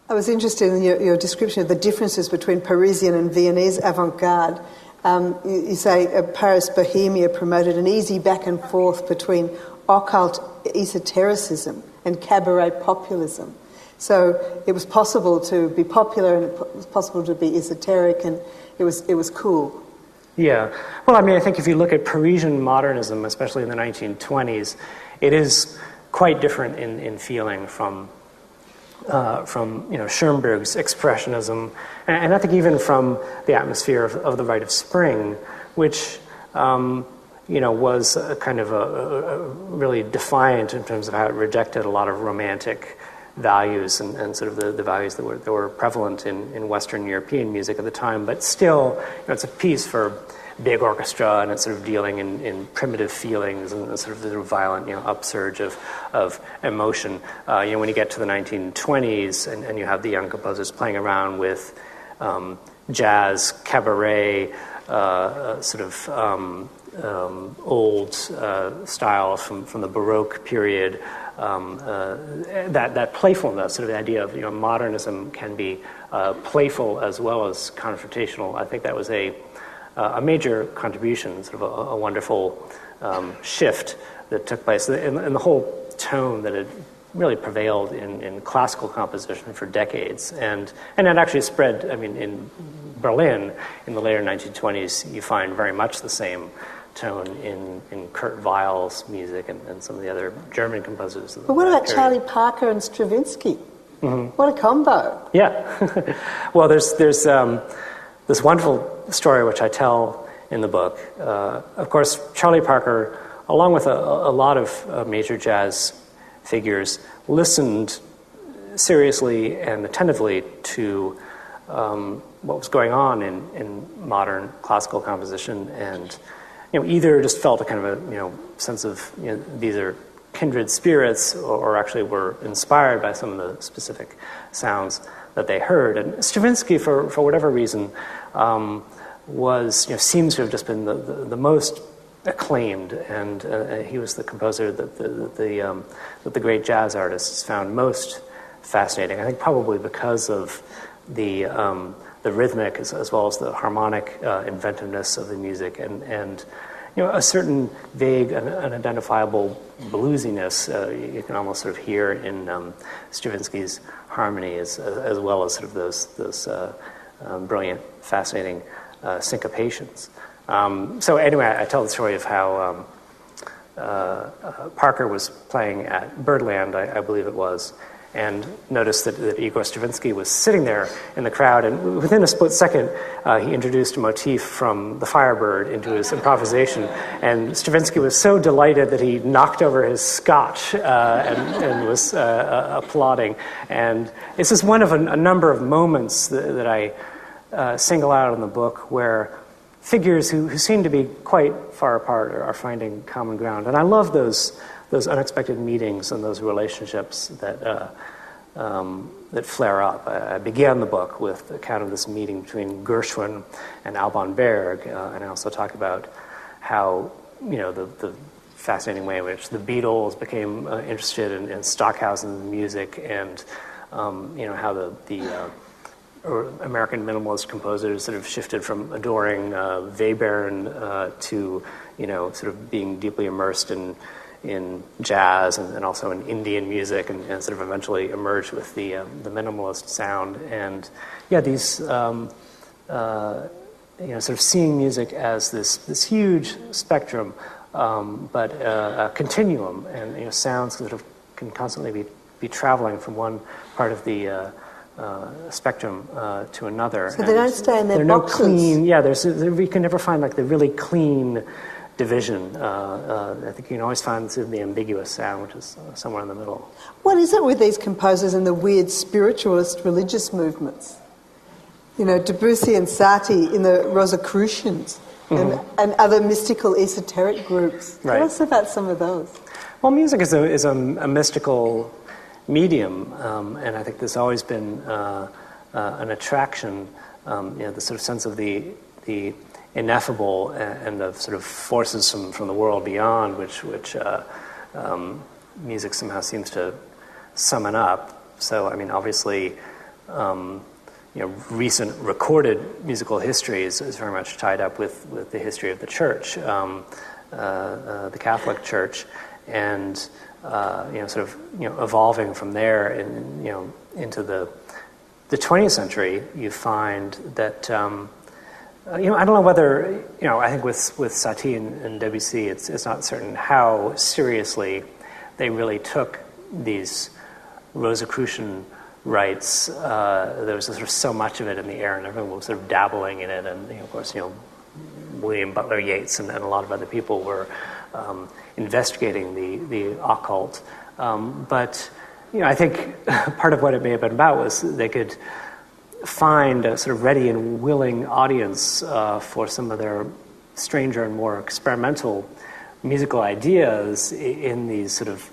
I was interested in your description of the differences between Parisian and Viennese avant-garde. You say Paris Bohemia promoted an easy back and forth between occult esotericism and cabaret populism. So it was possible to be popular and it was possible to be esoteric, and it was cool. Yeah. Well, I mean, I think if you look at Parisian modernism, especially in the 1920s, it is quite different in feeling from Schoenberg's expressionism, and I think even from the atmosphere of the Rite of Spring, which was a kind of a really defiant in terms of how it rejected a lot of romantic values and sort of the values that were prevalent in Western European music at the time. But still, it's a piece for big orchestra, and it's sort of dealing in primitive feelings and sort of the violent upsurge of emotion. When you get to the 1920s and you have the young composers playing around with jazz, cabaret, old styles from the Baroque period, that playfulness, sort of the idea of modernism can be playful as well as confrontational. I think that was a major contribution, sort of a wonderful shift that took place, and the whole tone that had really prevailed in classical composition for decades, and it actually spread. I mean, in Berlin in the later 1920s, you find very much the same tone in Kurt Weill's music and some of the other German composers. But what about Charlie Parker and Stravinsky? Mm-hmm. What a combo! Yeah. Well, there's this wonderful story which I tell in the book. Of course, Charlie Parker, along with a lot of major jazz figures, listened seriously and attentively to what was going on in modern classical composition, and either just felt a kind of a sense of these are kindred spirits, or actually were inspired by some of the specific sounds that they heard. And Stravinsky, for whatever reason, seems to have just been the most acclaimed, and he was the composer that the great jazz artists found most fascinating. I think probably because of the rhythmic as well as the harmonic inventiveness of the music, and a certain vague, unidentifiable bluesiness you can almost sort of hear in Stravinsky's harmony, as well as sort of those brilliant, fascinating syncopations. So anyway, I tell the story of how Parker was playing at Birdland, I believe it was, and noticed that Igor Stravinsky was sitting there in the crowd, and within a split second, he introduced a motif from The Firebird into his improvisation, and Stravinsky was so delighted that he knocked over his scotch and was applauding. And this is one of a number of moments that I single out in the book where figures who seem to be quite far apart are finding common ground. And I love those unexpected meetings and those relationships that flare up. I began the book with an account of this meeting between Gershwin and Alban Berg, and I also talk about how the fascinating way in which the Beatles became interested in Stockhausen's music, and how the American minimalist composers sort of shifted from adoring Webern to sort of being deeply immersed in jazz and also in Indian music, and sort of eventually emerged with the minimalist sound. And these sort of seeing music as this huge spectrum, but a continuum, and sounds sort of can constantly be traveling from one part of the spectrum to another. So they don't stay in their boxes. We can never find like the really clean division. I think you can always find the ambiguous sound, which is somewhere in the middle. What is it with these composers and the weird spiritualist religious movements? Debussy and Satie in the Rosicrucians, mm-hmm. and other mystical esoteric groups. Right. Tell us about some of those. Well, music is a mystical medium, and I think there's always been an attraction, the sort of sense of the ineffable and the sort of forces from the world beyond, which music somehow seems to summon up. So, I mean, obviously, recent recorded musical history is very much tied up with the history of the church, the Catholic Church, and sort of evolving from there into the 20th century. You find that I don't know whether I think with Satie and Debussy, it's not certain how seriously they really took these Rosicrucian rights. There was sort of so much of it in the air, and everyone was sort of dabbling in it. And of course, William Butler Yeats and a lot of other people were investigating the occult. But I think part of what it may have been about was they could find a sort of ready and willing audience for some of their stranger and more experimental musical ideas in these sort of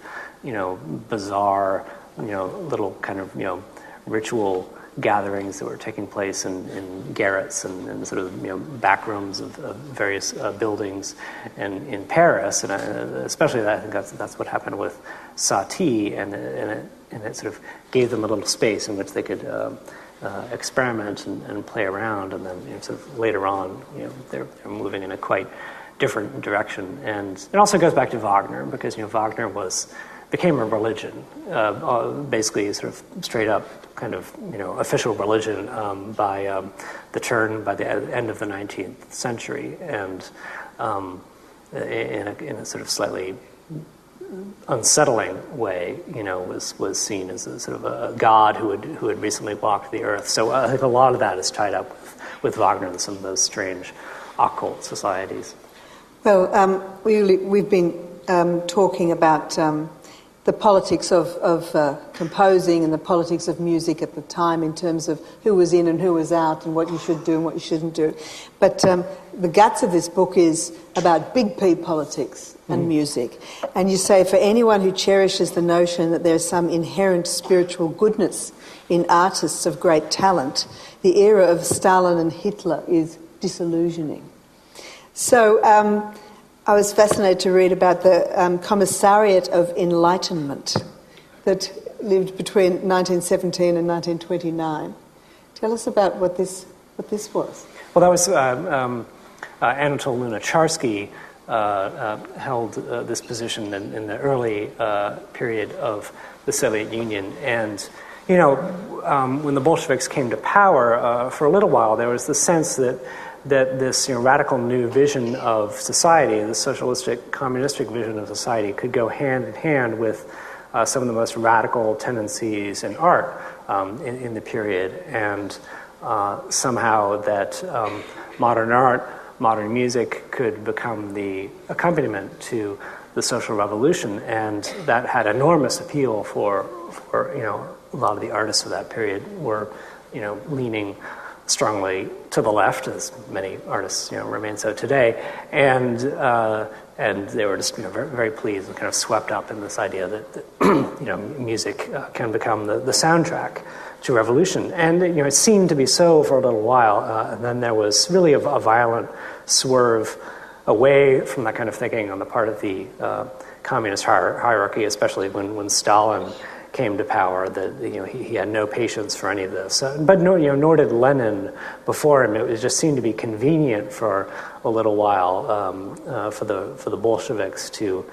bizarre little kind of ritual gatherings that were taking place in garrets and sort of back rooms of various buildings and in Paris, and especially I think that's what happened with Satie, and it sort of gave them a little space in which they could experiment and play around, and then sort of later on they're moving in a quite different direction. And it also goes back to Wagner, because Wagner became a religion, basically sort of straight up kind of official religion by the end of the 19th century, and in a sort of slightly unsettling way, was seen as a sort of a god who had recently walked the earth. So I think a lot of that is tied up with Wagner and some of those strange occult societies. Well, we've been talking about the politics of composing and the politics of music at the time in terms of who was in and who was out and what you should do and what you shouldn't do. But the guts of this book is about big P politics and music. And you say, for anyone who cherishes the notion that there's some inherent spiritual goodness in artists of great talent, the era of Stalin and Hitler is disillusioning. So I was fascinated to read about the Commissariat of Enlightenment that lived between 1917 and 1929. Tell us about what this was. Well, that was Anatol Lunacharsky held this position in the early period of the Soviet Union. And, when the Bolsheviks came to power, for a little while, there was the sense that this radical new vision of society, the socialistic, communistic vision of society, could go hand in hand with some of the most radical tendencies in art in the period, and somehow that modern art, modern music could become the accompaniment to the social revolution, and that had enormous appeal for a lot of the artists of that period were leaning strongly to the left, as many artists remain so today, and they were just very, very pleased and kind of swept up in this idea that music can become the soundtrack to revolution. And it seemed to be so for a little while, and then there was really a violent swerve away from that kind of thinking on the part of the communist hierarchy, especially when Stalin came to power. That he had no patience for any of this, but nor did Lenin before him. It just seemed to be convenient for a little while for the Bolsheviks to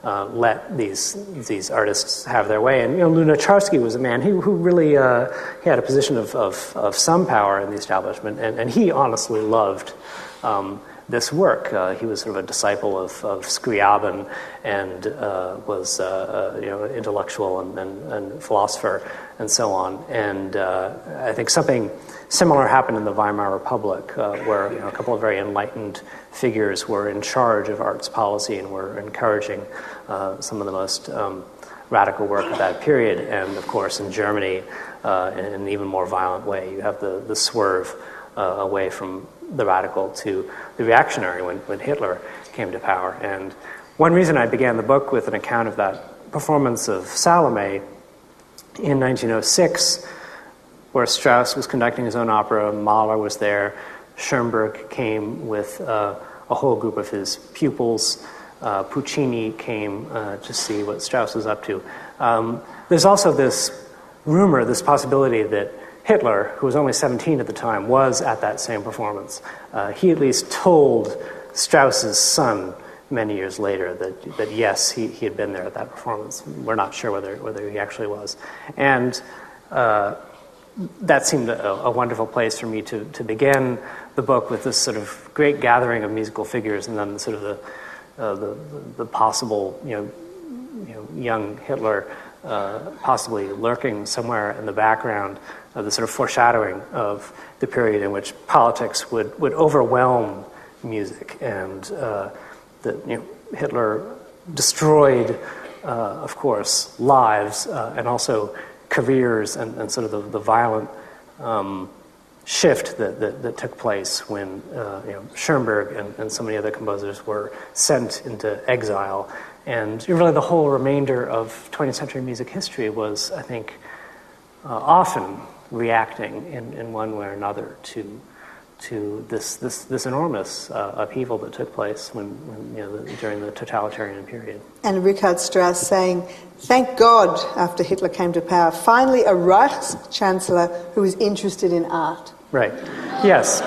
let these artists have their way. And Lunacharsky was a man who really he had a position of some power in the establishment, and he honestly loved this work. He was sort of a disciple of Scriabin, and was intellectual and philosopher and so on. And I think something similar happened in the Weimar Republic, where a couple of very enlightened figures were in charge of arts policy and were encouraging some of the most radical work of that period. And of course, in Germany, in an even more violent way, you have the swerve away from the radical to the reactionary when Hitler came to power. And one reason I began the book with an account of that performance of Salome in 1906, where Strauss was conducting his own opera, Mahler was there, Schoenberg came with a whole group of his pupils, Puccini came to see what Strauss was up to. There's also this rumor, this possibility that Hitler, who was only 17 at the time, was at that same performance. He at least told Strauss's son many years later that yes, he had been there at that performance. We're not sure whether he actually was. And that seemed a wonderful place for me to begin the book, with this sort of great gathering of musical figures, and then sort of the possible young Hitler possibly lurking somewhere in the background, the sort of foreshadowing of the period in which politics would overwhelm music, and Hitler destroyed, of course, lives and also careers, and sort of the violent shift that took place when Schoenberg and so many other composers were sent into exile. And really the whole remainder of 20th century music history was, I think, often reacting in one way or another to this enormous upheaval that took place during the totalitarian period. And Richard Strauss saying, "Thank God, after Hitler came to power, finally a Reichschancellor who is interested in art." Right. Yes.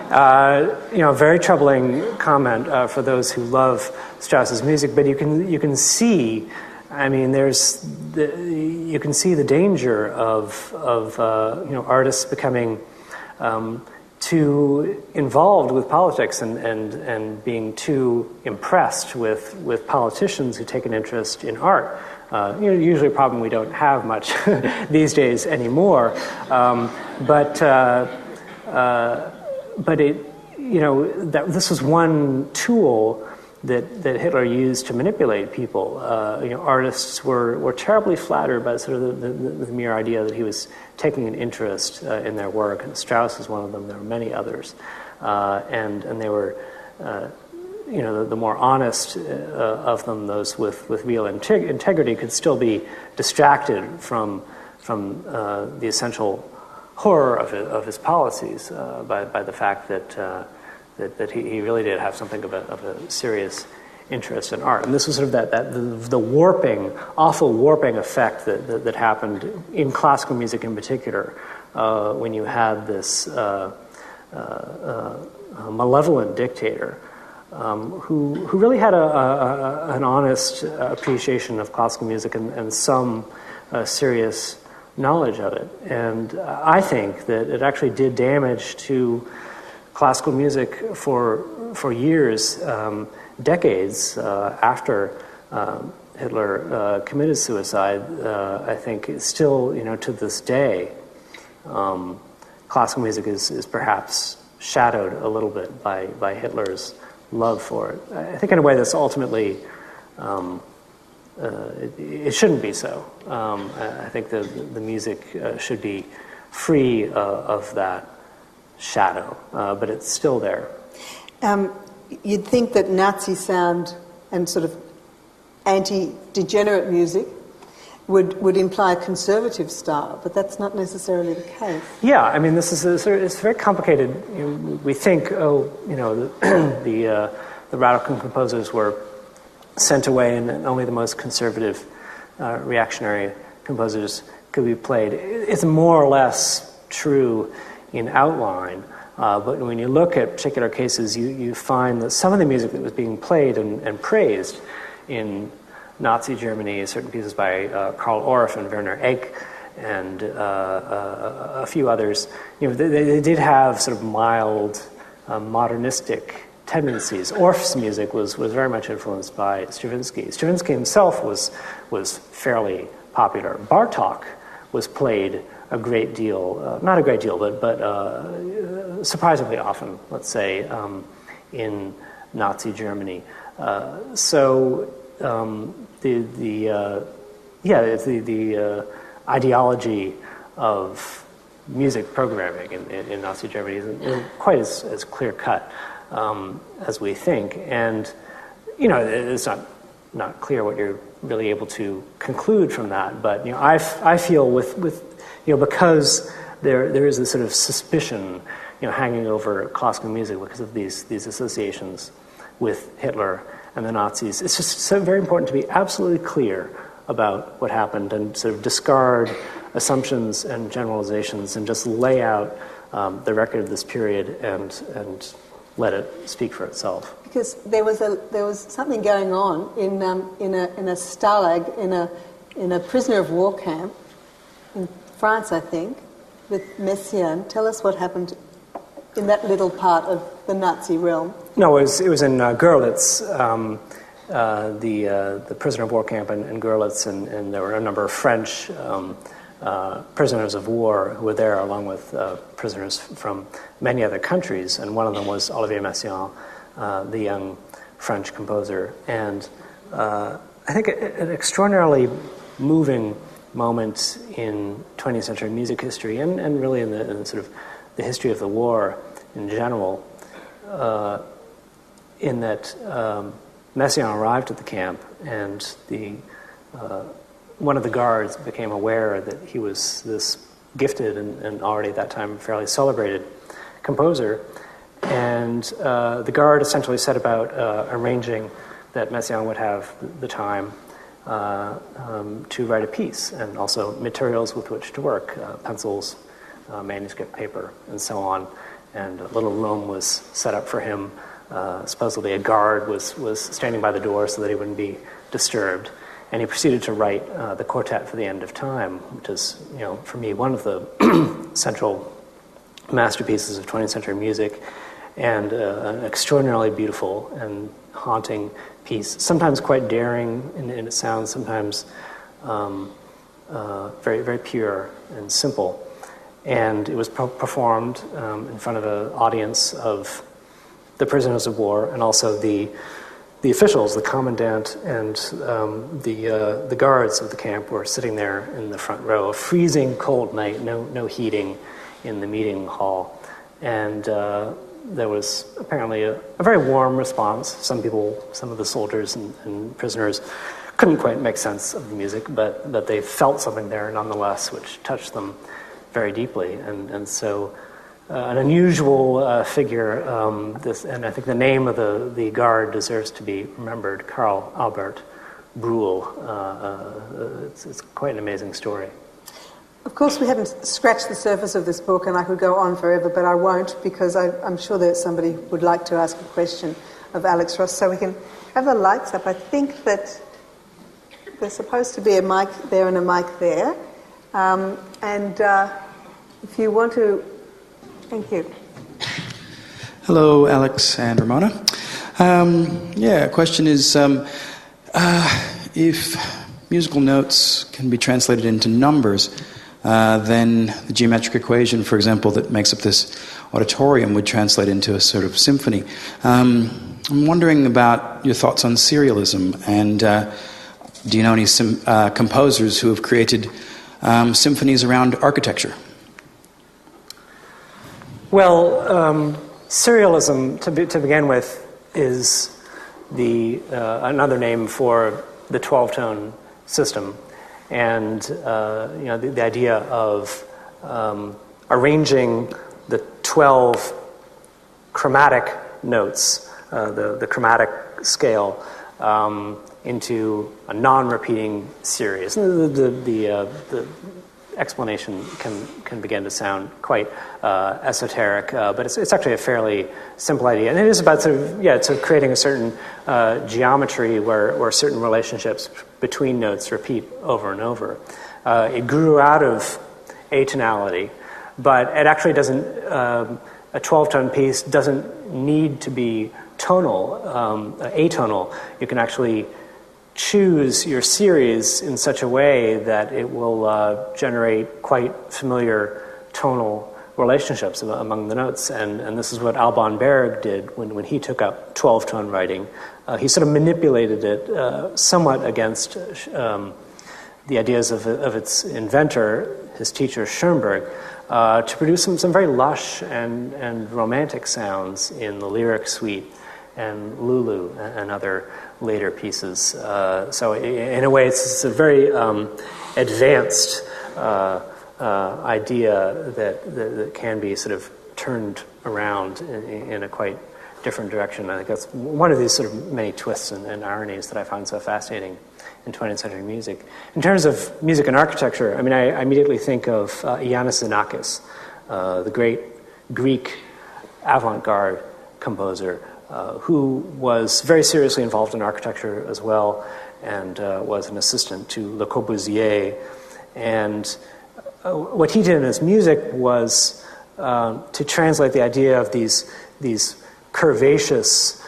Very troubling comment for those who love Strauss's music, but you can see, I mean, you can see the danger of artists becoming too involved with politics and being too impressed with politicians who take an interest in art. Usually a problem we don't have much these days anymore, but this was one tool that Hitler used to manipulate people. Artists were terribly flattered by sort of the mere idea that he was taking an interest in their work, and Strauss is one of them. There were many others, and they were, the more honest of them, those with real integrity, could still be distracted from the essential horror of his policies by the fact that he really did have something of a serious interest in art. And this was sort of the warping, awful warping effect that happened in classical music in particular, when you had this malevolent dictator who really had an honest appreciation of classical music and some serious knowledge of it. And I think that it actually did damage to classical music for years, decades after Hitler committed suicide. I think still, to this day, classical music is perhaps shadowed a little bit by Hitler's love for it. I think in a way that's ultimately it shouldn't be so. I think the music should be free of that shadow, but it's still there. You'd think that Nazi sound and sort of anti-degenerate music would imply a conservative style, but that's not necessarily the case. Yeah, I mean, it's very complicated. We think, the radical composers were sent away and only the most conservative reactionary composers could be played. It's more or less true in outline, but when you look at particular cases, you find that some of the music that was being played and praised in Nazi Germany, certain pieces by Karl Orff and Werner Egk and a few others, they did have sort of mild modernistic tendencies. Orff's music was very much influenced by Stravinsky. Stravinsky himself was fairly popular. Bartók was played a great deal, not a great deal, but surprisingly often, let's say, in Nazi Germany. The ideology of music programming in Nazi Germany isn't quite as clear cut as we think, and it's not clear what you're really able to conclude from that. But I feel with because there is this sort of suspicion hanging over classical music because of these associations with Hitler and the Nazis. It's just so very important to be absolutely clear about what happened and sort of discard assumptions and generalizations and just lay out the record of this period and let it speak for itself. Because there was something going on in a stalag, in a prisoner of war camp in France, I think, with Messiaen. Tell us what happened in that little part of the Nazi realm. No, it was in Görlitz, the prisoner of war camp in Görlitz, and there were a number of French prisoners of war who were there, along with prisoners from many other countries, and one of them was Olivier Messiaen, the young French composer. And I think an extraordinarily moving moment in 20th century music history, and really in the sort of the history of the war in general, in that Messiaen arrived at the camp, and one of the guards became aware that he was this gifted and already at that time fairly celebrated composer, and the guard essentially set about arranging that Messiaen would have the time to write a piece, and also materials with which to work, pencils, manuscript paper, and so on. And a little room was set up for him. Supposedly a guard was standing by the door so that he wouldn't be disturbed. And he proceeded to write the Quartet for the End of Time, which is, for me, one of the central masterpieces of 20th century music, and an extraordinarily beautiful and haunting piece, sometimes quite daring in its sound, sometimes very, very pure and simple. And it was performed in front of an audience of the prisoners of war, and also the officials, the commandant, and the guards of the camp were sitting there in the front row. A freezing cold night, no heating in the meeting hall, and there was apparently a very warm response. Some of the soldiers and prisoners couldn't quite make sense of the music, but they felt something there nonetheless, which touched them very deeply. And so an unusual figure, and I think the name of the guard deserves to be remembered, Karl Albert Bruhl. It's quite an amazing story. Of course, we haven't scratched the surface of this book, and I could go on forever, but I won't, because I'm sure that somebody would like to ask a question of Alex Ross. So we can have the lights up. I think that there's supposed to be a mic there and a mic there. If you want to... Thank you. Hello, Alex and Ramona. Question is, if musical notes can be translated into numbers, then the geometric equation, for example, that makes up this auditorium would translate into a sort of symphony. I'm wondering about your thoughts on serialism, and do you know any composers who have created symphonies around architecture? Well, serialism, to begin with, is another name for the 12-tone system, and the idea of arranging the 12 chromatic notes, the chromatic scale, into a non-repeating series. The explanation can begin to sound quite esoteric, but it's actually a fairly simple idea, and it is about sort of creating a certain geometry where certain relationships between notes repeat over and over. It grew out of atonality, but it actually doesn't. A 12-tone piece doesn't need to be tonal, atonal. You can actually choose your series in such a way that it will generate quite familiar tonal relationships among the notes, and this is what Alban Berg did when he took up 12-tone writing. He sort of manipulated it somewhat against the ideas of its inventor, his teacher Schoenberg, to produce some very lush and romantic sounds in the lyric suite and Lulu and other later pieces. So in a way, it's a very advanced idea that can be sort of turned around in a quite different direction. I think that's one of these sort of many twists and ironies that I find so fascinating in 20th century music. In terms of music and architecture, I mean, I immediately think of Ioannis Xenakis, the great Greek avant-garde composer, who was very seriously involved in architecture as well, and was an assistant to Le Corbusier. And what he did in his music was to translate the idea of these curvaceous,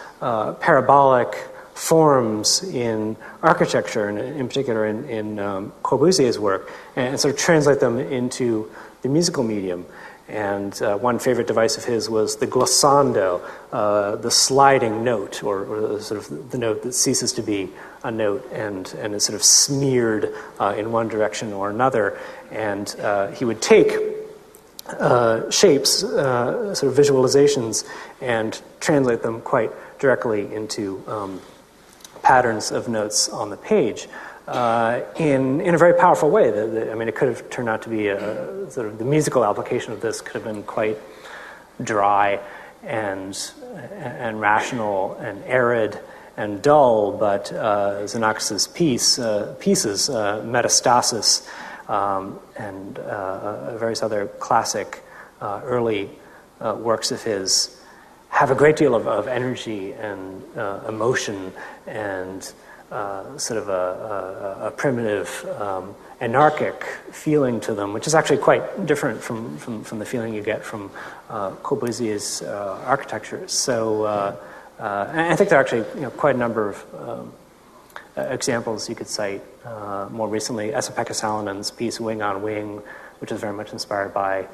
parabolic forms in architecture, and in particular in Corbusier's work, and sort of translate them into the musical medium. And one favorite device of his was the glissando, the sliding note, or sort of the note that ceases to be a note and is sort of smeared in one direction or another. And he would take shapes, sort of visualizations, and translate them quite directly into patterns of notes on the page. In a very powerful way. I mean, it could have turned out to be sort of the musical application of this could have been quite dry and rational and arid and dull, but Xenakis' pieces, Metastasis, and various other classic early works of his have a great deal of energy and emotion and sort of a primitive, anarchic feeling to them, which is actually quite different from the feeling you get from Corbusier's architecture. So and I think there are actually quite a number of examples you could cite. More recently, Esa-Pekka Salonen's piece Wing on Wing, which is very much inspired by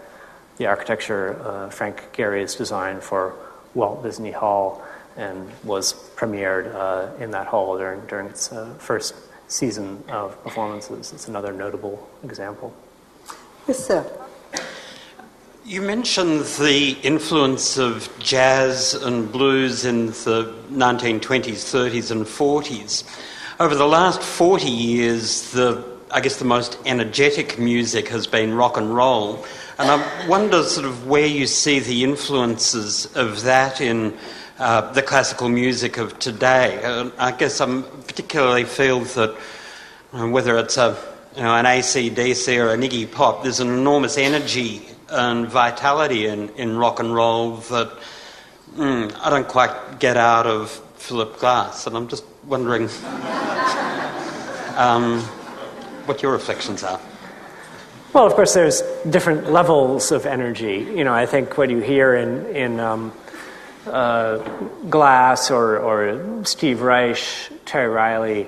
the architecture Frank Gehry's design for Walt Disney Hall, and was premiered in that hall during its first season of performances. It's another notable example. Yes, sir. You mentioned the influence of jazz and blues in the 1920s, 30s and 40s. Over the last 40 years, I guess the most energetic music has been rock and roll. And I wonder sort of where you see the influences of that in the classical music of today. I guess I particularly feel that whether it's an AC/DC or an Iggy Pop, there's an enormous energy and vitality in rock and roll that I don't quite get out of Philip Glass. And I'm just wondering what your reflections are. Well, of course, there's different levels of energy. I think what you hear in Glass or Steve Reich, Terry Riley,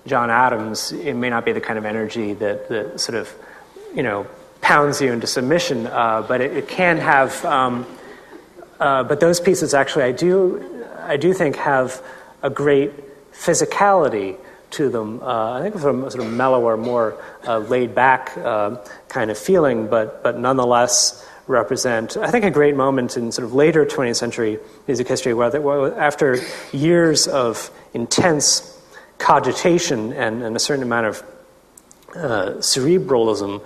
John Adams, it may not be the kind of energy that sort of, pounds you into submission, but it can have. But those pieces actually, I do think have a great physicality to them. I think from a sort of mellower, more laid back kind of feeling, but nonetheless represent, I think, a great moment in sort of later 20th century music history, where after years of intense cogitation and a certain amount of cerebralism,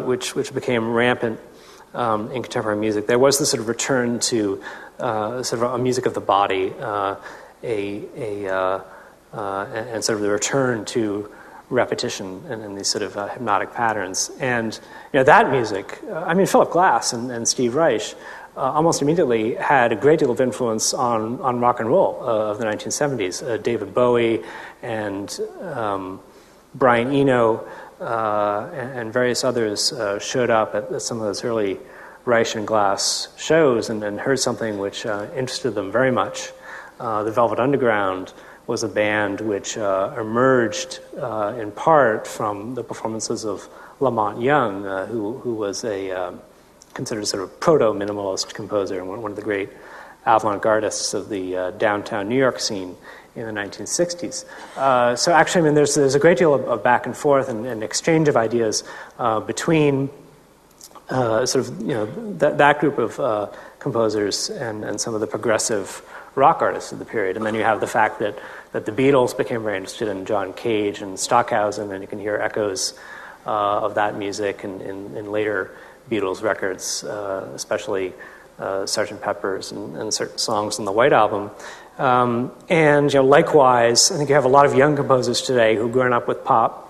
which became rampant in contemporary music, there was this sort of return to sort of a music of the body, and sort of the return to repetition and these sort of hypnotic patterns. And that music, Philip Glass and Steve Reich almost immediately had a great deal of influence on rock and roll of the 1970s. David Bowie and Brian Eno and various others showed up at some of those early Reich and Glass shows and heard something which interested them very much. The Velvet Underground was a band which emerged in part from the performances of Lamont Young, who was considered a sort of proto-minimalist composer and one of the great avant-gardists of the downtown New York scene in the 1960s. So actually, there's a great deal of back and forth and exchange of ideas between sort of that group of composers and some of the progressive rock artists of the period. And then you have the fact that the Beatles became very interested in John Cage and Stockhausen, and you can hear echoes of that music in later Beatles records, especially Sgt. Pepper's and certain songs on the White Album. And likewise, I think you have a lot of young composers today who've grown up with pop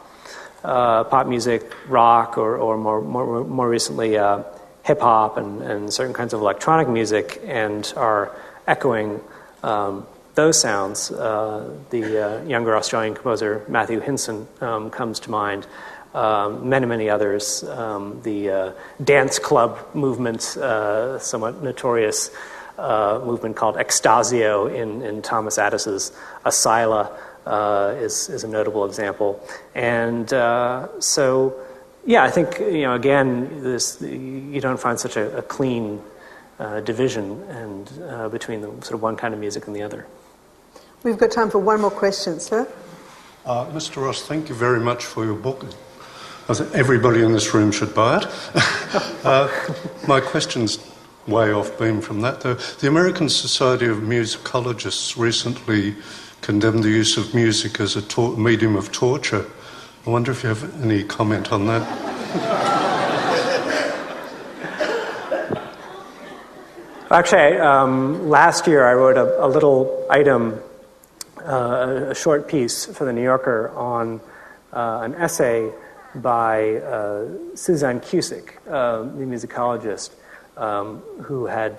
music, rock, or more recently hip hop and certain kinds of electronic music, and are echoing those sounds. The younger Australian composer Matthew Hinson comes to mind. Many others. The dance club movement, somewhat notorious movement called Extasio in Thomas Addis's Asila, is a notable example. And so, yeah, I think again, you don't find such a clean division and between the sort of one kind of music and the other. We've got time for one more question, sir. Mr. Ross, thank you very much for your book. I think everybody in this room should buy it. My question's way off beam from that, though. The American Society of Musicologists recently condemned the use of music as a medium of torture. I wonder if you have any comment on that. Actually, last year I wrote a little item, a short piece for the New Yorker on an essay by Suzanne Cusick, the musicologist, who had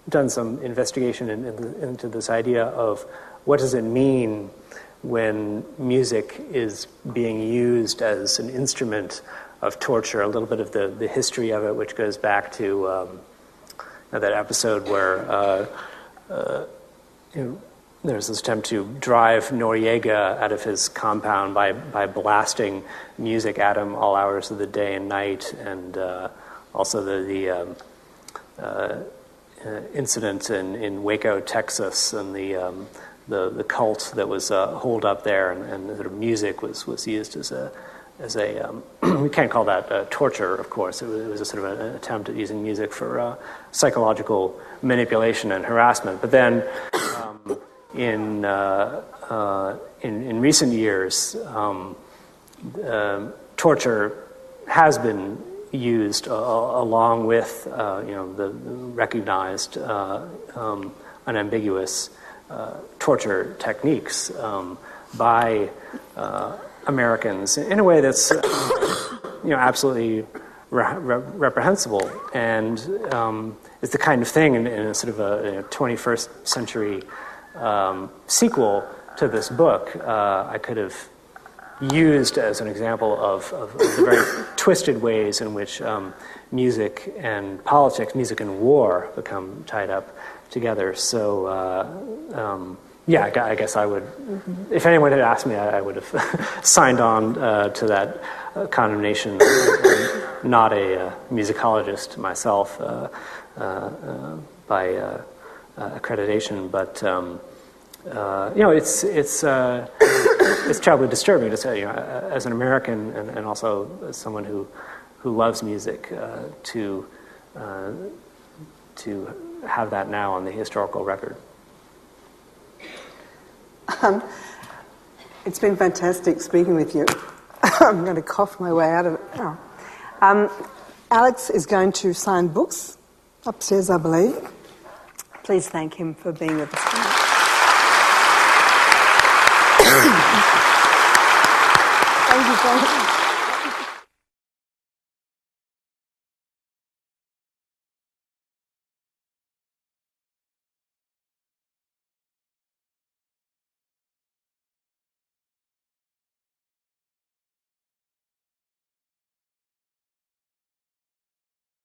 done some investigation into this idea of what does it mean when music is being used as an instrument of torture, a little bit of the history of it, which goes back to that episode where there's this attempt to drive Noriega out of his compound by blasting music at him all hours of the day and night, and also the incident in Waco, Texas, and the cult that was holed up there, and sort of music was used as a we can't call that torture, of course. It was a sort of an attempt at using music for psychological manipulation and harassment. But then in recent years, torture has been used along with the recognized unambiguous torture techniques by Americans in a way that's absolutely reprehensible, and is the kind of thing in a sort of a 21st century sequel to this book I could have used as an example of the very twisted ways in which music and politics, music and war become tied up together. So I guess I would, if anyone had asked me, I would have signed on to that condemnation. I'm not a musicologist myself by accreditation, but it's terribly disturbing to say, as an American and also as someone who loves music, to have that now on the historical record. It's been fantastic speaking with you. I'm going to cough my way out of it. Alex is going to sign books upstairs, I believe. Please thank him for being with us tonight. Thank you so much.